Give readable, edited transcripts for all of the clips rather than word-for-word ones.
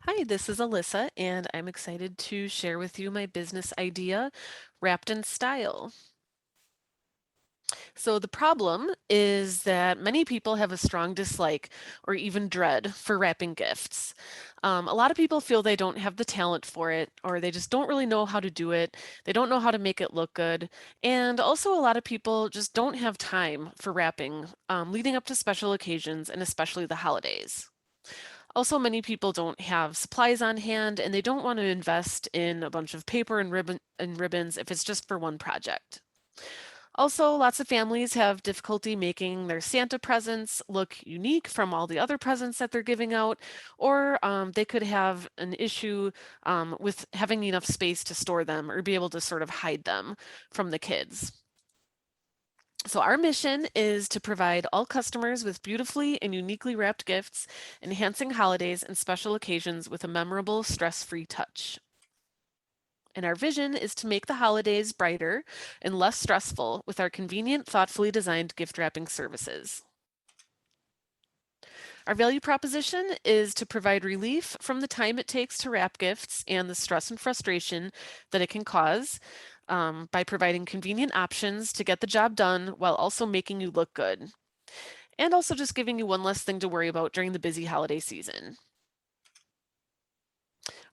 Hi, this is Alyssa, and I'm excited to share with you my business idea, Wrapped in Style. So, the problem is that many people have a strong dislike or even dread for wrapping gifts. A lot of people feel they don't have the talent for it, or they just don't really know how to do it. They don't know how to make it look good. And also, a lot of people just don't have time for wrapping leading up to special occasions and especially the holidays. Also, many people don't have supplies on hand and they don't want to invest in a bunch of paper and ribbons if it's just for one project. Also, lots of families have difficulty making their Santa presents look unique from all the other presents that they're giving out, or they could have an issue with having enough space to store them or be able to sort of hide them from the kids. So, our mission is to provide all customers with beautifully and uniquely wrapped gifts, enhancing holidays and special occasions with a memorable, stress free touch. And our vision is to make the holidays brighter and less stressful with our convenient, thoughtfully designed gift wrapping services. Our value proposition is to provide relief from the time it takes to wrap gifts and the stress and frustration that it can cause by providing convenient options to get the job done while also making you look good. And also just giving you one less thing to worry about during the busy holiday season.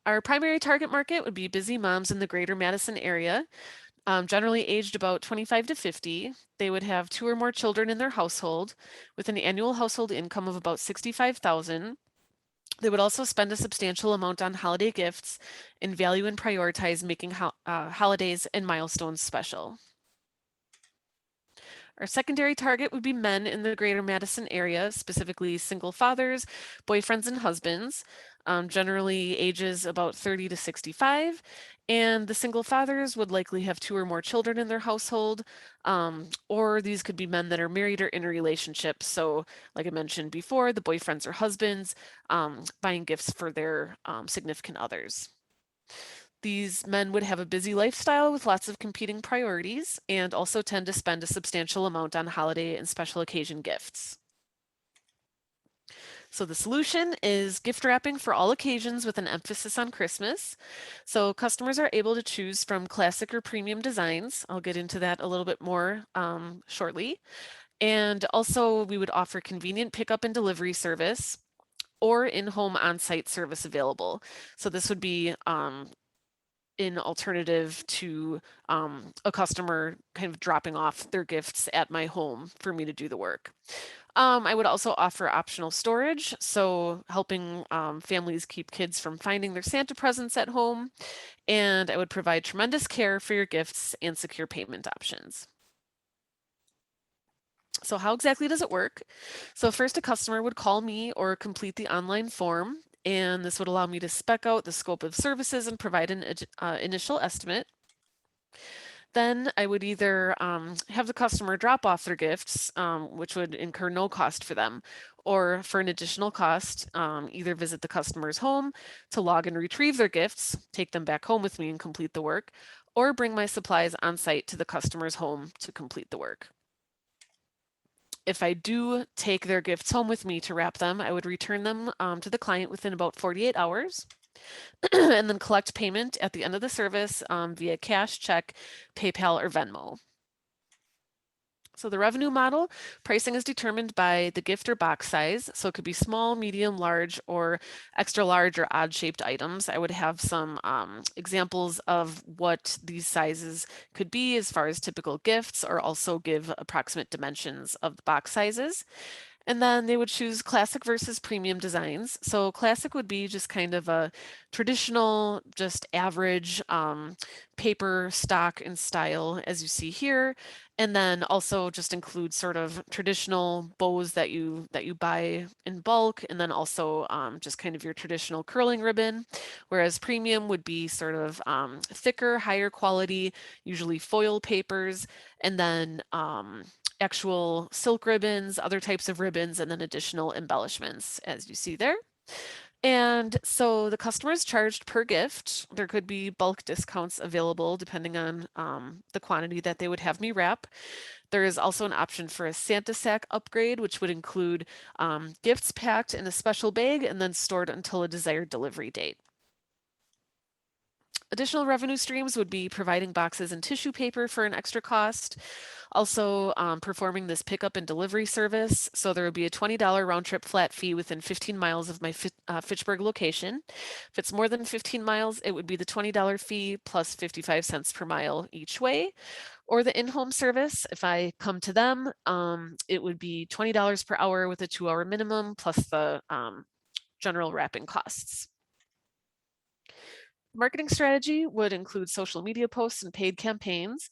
Our primary target market would be busy moms in the greater Madison area, generally aged about 25 to 50. They would have two or more children in their household with an annual household income of about 65,000. They would also spend a substantial amount on holiday gifts and value and prioritize making holidays and milestones special. Our secondary target would be men in the greater Madison area, specifically single fathers, boyfriends, and husbands, generally ages about 30 to 65. And the single fathers would likely have two or more children in their household, or these could be men that are married or in a relationship. So, like I mentioned before, the boyfriends or husbands buying gifts for their significant others. These men would have a busy lifestyle with lots of competing priorities and also tend to spend a substantial amount on holiday and special occasion gifts. So the solution is gift wrapping for all occasions with an emphasis on Christmas. So customers are able to choose from classic or premium designs. I'll get into that a little bit more shortly. And also we would offer convenient pickup and delivery service or in-home on-site service available. So this would be in alternative to a customer kind of dropping off their gifts at my home for me to do the work. I would also offer optional storage, so helping families keep kids from finding their Santa presents at home. And I would provide tremendous care for your gifts and secure payment options. So, how exactly does it work? So, first, a customer would call me or complete the online form, and this would allow me to spec out the scope of services and provide an initial estimate. Then I would either have the customer drop off their gifts, which would incur no cost for them, or for an additional cost, either visit the customer's home to log and retrieve their gifts, take them back home with me and complete the work, or bring my supplies on site to the customer's home to complete the work. If I do take their gifts home with me to wrap them, I would return them to the client within about 48 hours. And then collect payment at the end of the service via cash, check, PayPal, or Venmo. So the revenue model, pricing is determined by the gift or box size. So it could be small, medium, large, or extra large or odd shaped items. I would have some examples of what these sizes could be as far as typical gifts, or also give approximate dimensions of the box sizes. And then they would choose classic versus premium designs. So classic would be just kind of a traditional, just average paper stock and style as you see here. And then also just include sort of traditional bows that you buy in bulk, and then also just kind of your traditional curling ribbon. Whereas premium would be sort of thicker, higher quality, usually foil papers, and then actual silk ribbons, other types of ribbons, and then additional embellishments, as you see there. And so the customer is charged per gift. There could be bulk discounts available depending on the quantity that they would have me wrap. There is also an option for a Santa sack upgrade, which would include gifts packed in a special bag and then stored until a desired delivery date. Additional revenue streams would be providing boxes and tissue paper for an extra cost. Also performing this pickup and delivery service. So there would be a $20 round trip flat fee within 15 miles of my Fitchburg location. If it's more than 15 miles, it would be the $20 fee plus 55 cents per mile each way. Or the in-home service, if I come to them, it would be $20 per hour with a 2-hour minimum plus the general wrapping costs. Marketing strategy would include social media posts and paid campaigns.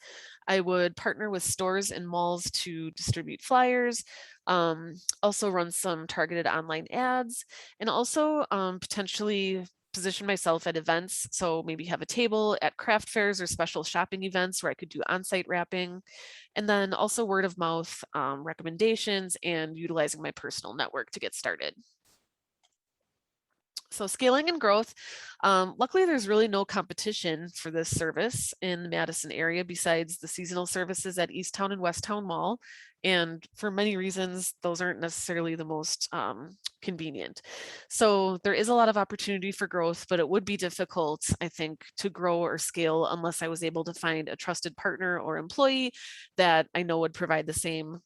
I would partner with stores and malls to distribute flyers, also run some targeted online ads, and also potentially position myself at events. So maybe have a table at craft fairs or special shopping events where I could do on-site wrapping, and then also word of mouth recommendations and utilizing my personal network to get started. So scaling and growth. Luckily, there's really no competition for this service in the Madison area besides the seasonal services at Easttown and Westtown Mall. And for many reasons, those aren't necessarily the most convenient. So there is a lot of opportunity for growth, but it would be difficult, I think, to grow or scale unless I was able to find a trusted partner or employee that I know would provide the same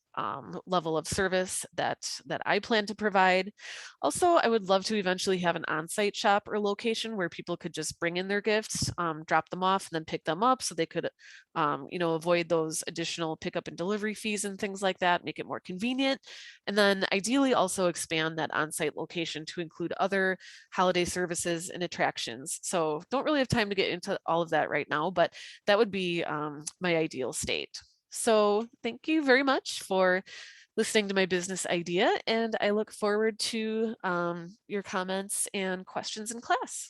level of service that I plan to provide. Also, I would love to eventually have an on-site shop or location where people could just bring in their gifts, drop them off, and then pick them up so they could, avoid those additional pickup and delivery fees and things like that, make it more convenient. And then ideally also expand that on-site location to include other holiday services and attractions. So don't really have time to get into all of that right now, but that would be my ideal state. So thank you very much for listening to my business idea, and I look forward to your comments and questions in class.